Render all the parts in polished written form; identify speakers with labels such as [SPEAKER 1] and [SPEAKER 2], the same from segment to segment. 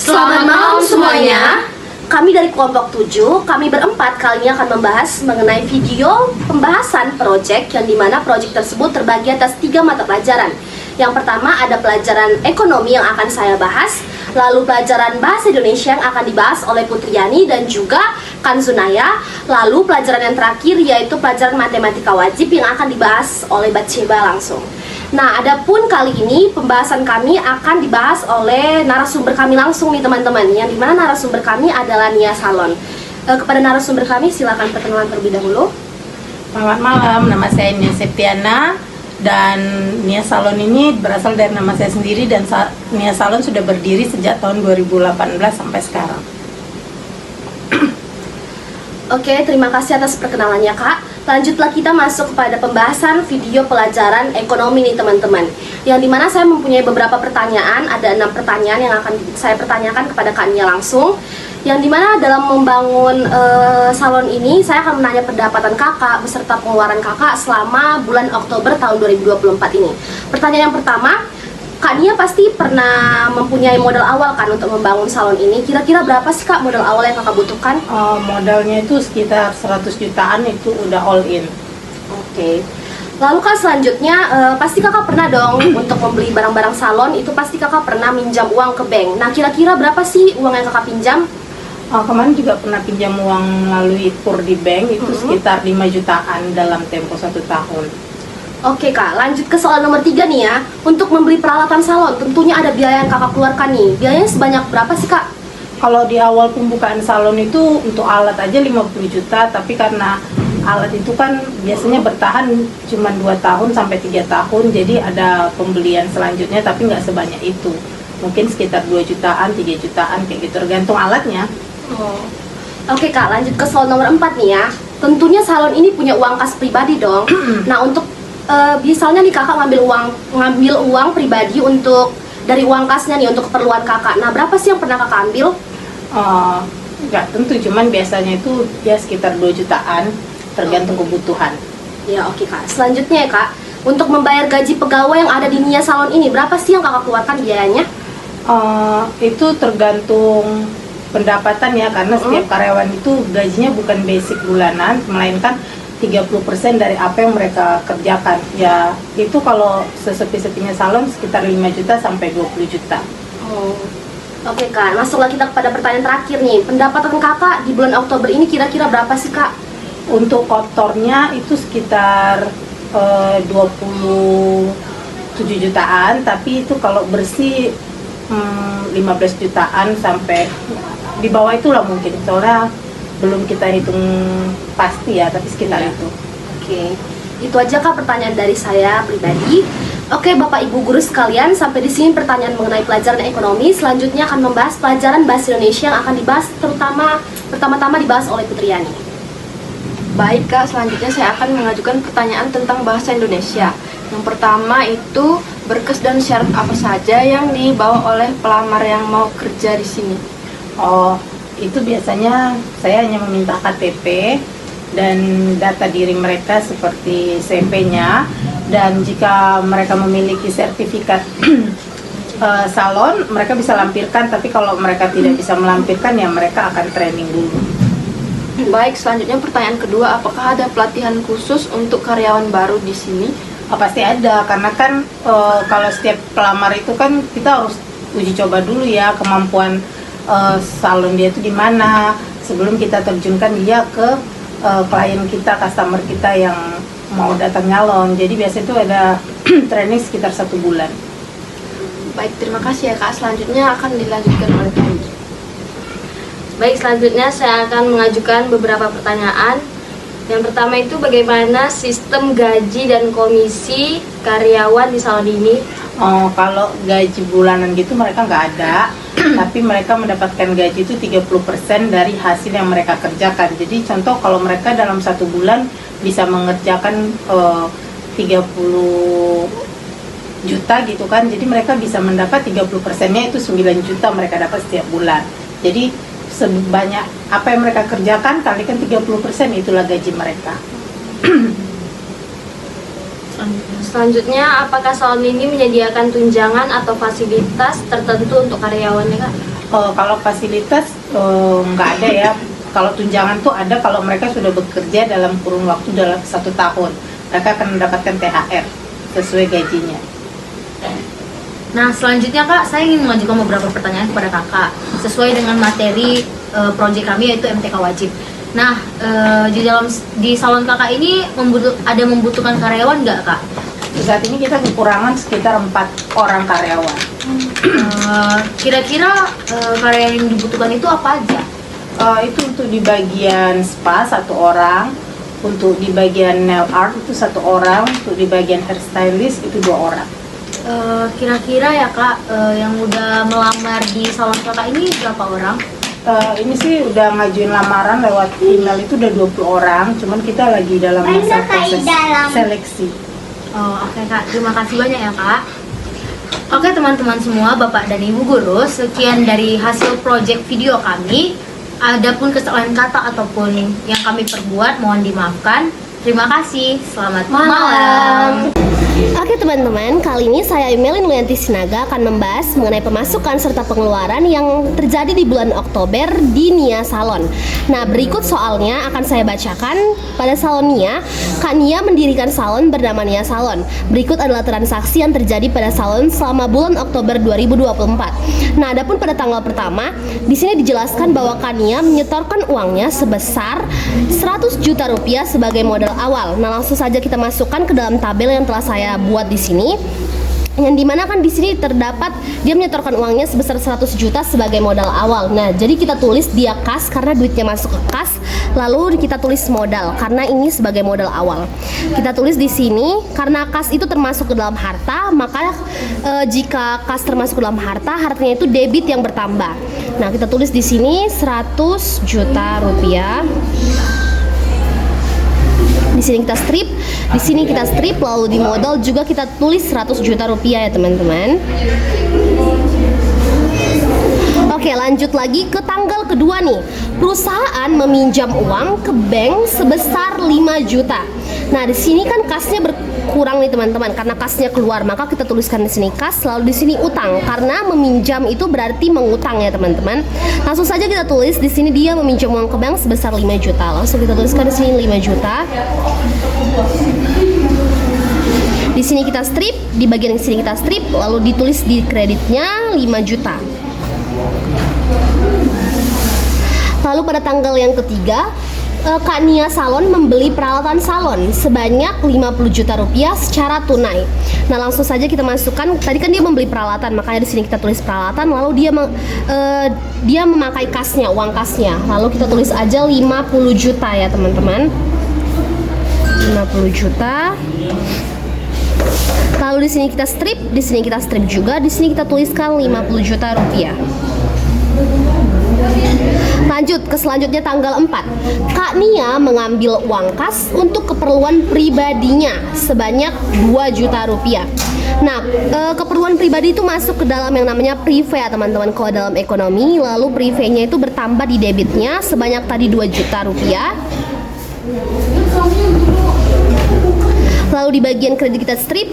[SPEAKER 1] Selamat malam semuanya. Kami dari kelompok 7, kami berempat kali ini akan membahas mengenai video pembahasan proyek yang dimana proyek tersebut terbagi atas 3 mata pelajaran. Yang pertama ada pelajaran ekonomi yang akan saya bahas, lalu pelajaran bahasa Indonesia yang akan dibahas oleh Putriani dan juga Kanzunaya, lalu pelajaran yang terakhir yaitu pelajaran matematika wajib yang akan dibahas oleh Batsheba langsung. Nah, adapun kali ini pembahasan kami akan dibahas oleh narasumber kami langsung nih teman-teman, yang dimana narasumber kami adalah Nia Salon. Kepada narasumber kami silakan perkenalan terlebih dahulu.
[SPEAKER 2] Selamat malam, nama saya Nia Septiana dan Nia Salon ini berasal dari nama saya sendiri dan Nia Salon sudah berdiri sejak tahun 2018 sampai sekarang.
[SPEAKER 1] Oke, terima kasih atas perkenalannya Kak. Lanjutlah kita masuk kepada pembahasan video pelajaran ekonomi nih teman-teman, yang dimana saya mempunyai beberapa pertanyaan. Ada 6 pertanyaan yang akan saya pertanyakan kepada Kak Nia langsung, yang dimana dalam membangun salon ini saya akan menanya pendapatan kakak beserta pengeluaran kakak selama bulan Oktober tahun 2024 ini. Pertanyaan yang pertama, Kak Nia pasti pernah mempunyai modal awal kan untuk membangun salon ini. Kira-kira berapa sih Kak modal awal yang kakak butuhkan?
[SPEAKER 2] Modalnya itu sekitar 100 jutaan, itu udah all in.
[SPEAKER 1] Oke. Lalu Kak selanjutnya pasti kakak pernah dong untuk membeli barang-barang salon itu pasti kakak pernah minjam uang ke bank. Nah kira-kira berapa sih uang yang kakak pinjam?
[SPEAKER 2] Kemarin juga pernah pinjam uang melalui KUR di bank, itu sekitar 5 jutaan dalam tempo 1 tahun.
[SPEAKER 1] Oke Kak, lanjut ke soal nomor 3 nih ya. Untuk membeli peralatan salon tentunya ada biaya yang kakak keluarkan nih. Biayanya sebanyak berapa sih Kak?
[SPEAKER 2] Kalau di awal pembukaan salon itu untuk alat aja 50 juta, tapi karena alat itu kan biasanya bertahan cuma 2 tahun sampai 3 tahun, jadi ada pembelian selanjutnya tapi nggak sebanyak itu. Mungkin sekitar 2 jutaan, 3 jutaan kayak gitu, tergantung alatnya.
[SPEAKER 1] Oke Kak, lanjut ke soal nomor 4 nih ya. Tentunya salon ini punya uang kas pribadi dong. Nah untuk misalnya nih kakak ngambil uang pribadi untuk dari uang kasnya nih untuk keperluan kakak. Nah berapa sih yang pernah kakak ambil?
[SPEAKER 2] Nggak tentu, cuman biasanya itu ya sekitar 2 jutaan tergantung kebutuhan.
[SPEAKER 1] Ya oke Kak. Selanjutnya ya Kak, untuk membayar gaji pegawai yang ada di Nia Salon ini berapa sih yang kakak keluarkan biayanya?
[SPEAKER 2] Itu tergantung pendapatan ya, karena setiap karyawan itu gajinya bukan basic bulanan, melainkan 30% dari apa yang mereka kerjakan. Ya itu kalau sesepi-sepinya salon sekitar 5 juta sampai 20 juta.
[SPEAKER 1] Oke Kak, masuklah kita kepada pertanyaan terakhir nih. Pendapatan kakak di bulan Oktober ini kira-kira berapa sih Kak?
[SPEAKER 2] Untuk kotornya itu sekitar 27 jutaan, tapi itu kalau bersih 15 jutaan sampai di bawah itulah mungkin, soalnya belum kita hitung pasti ya, tapi sekitar itu.
[SPEAKER 1] Oke, itu aja Kak pertanyaan dari saya pribadi. Oke Bapak Ibu guru sekalian, sampai di sini pertanyaan mengenai pelajaran ekonomi. Selanjutnya akan membahas pelajaran bahasa Indonesia yang akan dibahas pertama-tama dibahas oleh Putriani.
[SPEAKER 3] Baik Kak, selanjutnya saya akan mengajukan pertanyaan tentang bahasa Indonesia. Yang pertama itu berkas dan syarat apa saja yang dibawa oleh pelamar yang mau kerja di sini?
[SPEAKER 2] Itu biasanya saya hanya meminta KTP dan data diri mereka seperti CV-nya, dan jika mereka memiliki sertifikat salon mereka bisa lampirkan, tapi kalau mereka tidak bisa melampirkan ya mereka akan training dulu.
[SPEAKER 3] Baik, selanjutnya pertanyaan kedua, apakah ada pelatihan khusus untuk karyawan baru di sini?
[SPEAKER 2] Pasti ada, karena kan kalau setiap pelamar itu kan kita harus uji coba dulu ya kemampuan salon dia itu di mana sebelum kita terjunkan dia ke klien kita, customer kita yang mau datang nyalon. Jadi biasanya itu ada training sekitar 1 bulan.
[SPEAKER 3] Baik, terima kasih ya Kak. Selanjutnya akan dilanjutkan oleh Kak.
[SPEAKER 1] Baik, selanjutnya saya akan mengajukan beberapa pertanyaan. Yang pertama itu bagaimana sistem gaji dan komisi karyawan di salon ini?
[SPEAKER 2] Kalau gaji bulanan gitu mereka nggak ada, tapi mereka mendapatkan gaji itu 30% dari hasil yang mereka kerjakan. Jadi contoh kalau mereka dalam 1 bulan bisa mengerjakan 30 juta gitu kan, jadi mereka bisa mendapat 30%-nya itu 9 juta mereka dapat setiap bulan. Jadi sebanyak apa yang mereka kerjakan kalikan 30%, itulah gaji mereka.
[SPEAKER 1] Selanjutnya, apakah salon ini menyediakan tunjangan atau fasilitas tertentu untuk karyawannya Kak?
[SPEAKER 2] Kalau fasilitas nggak ada ya. Kalau tunjangan tuh ada kalau mereka sudah bekerja dalam kurun waktu dalam 1 tahun. Mereka akan mendapatkan THR sesuai gajinya.
[SPEAKER 4] Nah, selanjutnya Kak, saya ingin mengajukan beberapa pertanyaan kepada Kakak sesuai dengan materi proyek kami yaitu MTK wajib. Nah, di salon Kakak ini membutuhkan karyawan nggak Kak?
[SPEAKER 2] Saat ini kita kekurangan sekitar 4 orang karyawan.
[SPEAKER 4] Kira-kira karyawan yang dibutuhkan itu apa aja?
[SPEAKER 2] Itu untuk di bagian spa 1 orang, untuk di bagian nail art itu 1 orang, untuk di bagian hairstylist itu 2 orang.
[SPEAKER 4] Kira-kira ya Kak, yang udah melamar di salon Kakak ini berapa orang?
[SPEAKER 2] Ini sih udah ngajuin lamaran lewat email itu udah 20 orang, cuman kita lagi dalam masa proses seleksi.
[SPEAKER 4] Oke Kak, terima kasih banyak ya Kak. Oke teman-teman semua, Bapak dan Ibu Guru, sekian dari hasil proyek video kami. Adapun kesalahan kata ataupun yang kami perbuat mohon dimaafkan. Terima kasih, selamat malam.
[SPEAKER 1] Oke teman-teman, kali ini saya Melin Luyanti Sinaga akan membahas mengenai pemasukan serta pengeluaran yang terjadi di bulan Oktober di Nia Salon. Nah, berikut soalnya akan saya bacakan. Pada salon Nia, Kak Nia mendirikan salon bernama Nia Salon. Berikut adalah transaksi yang terjadi pada salon selama bulan Oktober 2024. Nah, adapun pada tanggal pertama, di sini dijelaskan bahwa Kak Nia menyetorkan uangnya sebesar 100 juta rupiah sebagai modal awal. Nah, langsung saja kita masukkan ke dalam tabel yang telah saya buat di sini, yang dimana kan di sini terdapat dia menyetorkan uangnya sebesar 100 juta sebagai modal awal. Nah, jadi kita tulis dia kas karena duitnya masuk ke kas, lalu kita tulis modal karena ini sebagai modal awal. Kita tulis di sini karena kas itu termasuk ke dalam harta, maka jika kas termasuk ke dalam harta, hartanya itu debit yang bertambah. Nah, kita tulis di sini 100 juta rupiah. Di sini kita strip, di sini kita strip, lalu di modal juga kita tulis 100 juta rupiah ya teman-teman. Oke, lanjut lagi ke tanggal kedua nih. Perusahaan meminjam uang ke bank sebesar 5 juta. Nah, di sini kan kasnya berkurang nih teman-teman, karena kasnya keluar, maka kita tuliskan di sini kas, lalu di sini utang, karena meminjam itu berarti mengutang ya teman-teman. Langsung saja kita tulis di sini dia meminjam uang ke bank sebesar 5 juta. Langsung kita tuliskan di sini 5 juta. Di sini kita strip, di bagian sini kita strip, lalu ditulis di kreditnya 5 juta. Lalu pada tanggal yang ketiga, Kak Nia Salon membeli peralatan salon sebanyak 50 juta rupiah secara tunai. Nah, langsung saja kita masukkan. Tadi kan dia membeli peralatan, makanya di sini kita tulis peralatan. Lalu dia memakai kasnya, uang kasnya. Lalu kita tulis aja 50 juta ya teman-teman. 50 juta. Lalu di sini kita strip, di sini kita strip juga. Di sini kita tuliskan 50 juta rupiah. Lanjut ke selanjutnya tanggal 4. Kak Nia mengambil uang kas untuk keperluan pribadinya sebanyak 2 juta rupiah. Nah, keperluan pribadi itu masuk ke dalam yang namanya prive ya teman-teman, kalau dalam ekonomi. Lalu privenya itu bertambah di debitnya sebanyak tadi 2 juta rupiah. Lalu di bagian kredit kita strip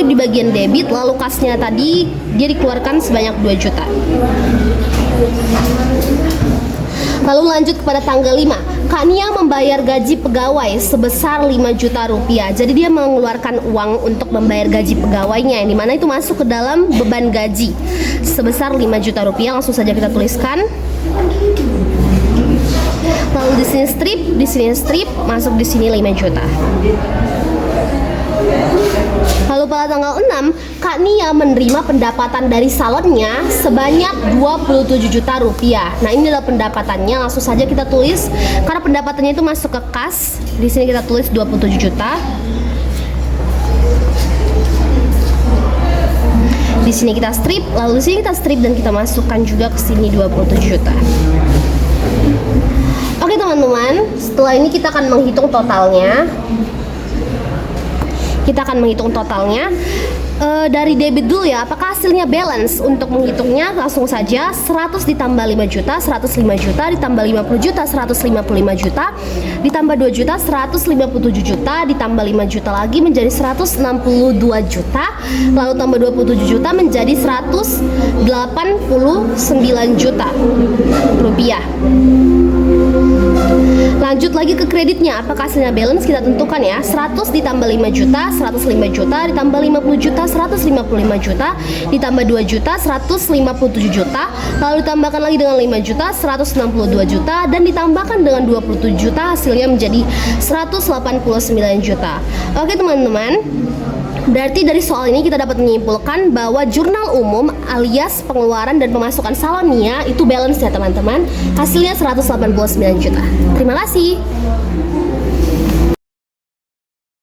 [SPEAKER 1] di bagian debit, lalu kasnya tadi dia dikeluarkan sebanyak 2 juta. Lalu lanjut kepada tanggal 5. Kak Nia membayar gaji pegawai sebesar 5 juta rupiah. Jadi dia mengeluarkan uang untuk membayar gaji pegawainya, yang dimana itu masuk ke dalam beban gaji sebesar 5 juta rupiah. Langsung saja kita tuliskan. Lalu di sini strip, masuk di sini 5 juta. Lalu pada tanggal 6, Kak Nia menerima pendapatan dari salonnya sebanyak 27 juta rupiah. Nah, ini adalah pendapatannya. Langsung saja kita tulis karena pendapatannya itu masuk ke kas. Di sini kita tulis 27 juta. Di sini kita strip, lalu di sini kita strip dan kita masukkan juga ke sini 27 juta. Oke teman-teman, setelah ini kita akan menghitung totalnya. Dari debit dulu ya, apakah hasilnya balance? Untuk menghitungnya langsung saja 100 ditambah 5 juta, 105 juta, ditambah 50 juta, 155 juta, ditambah 2 juta, 157 juta, ditambah 5 juta lagi menjadi 162 juta, lalu tambah 27 juta menjadi 189 juta rupiah. Lanjut lagi ke kreditnya, apakah hasilnya balance? Kita tentukan ya, 100 ditambah 5 juta, 105 juta, ditambah 50 juta, 155 juta, ditambah 2 juta, 157 juta, lalu ditambahkan lagi dengan 5 juta, 162 juta, dan ditambahkan dengan 27 juta, hasilnya menjadi 189 juta. Oke teman-teman, berarti dari soal ini kita dapat menyimpulkan bahwa jurnal umum alias pengeluaran dan pemasukan Salonia itu balance ya teman-teman. Hasilnya 189 juta. Terima kasih.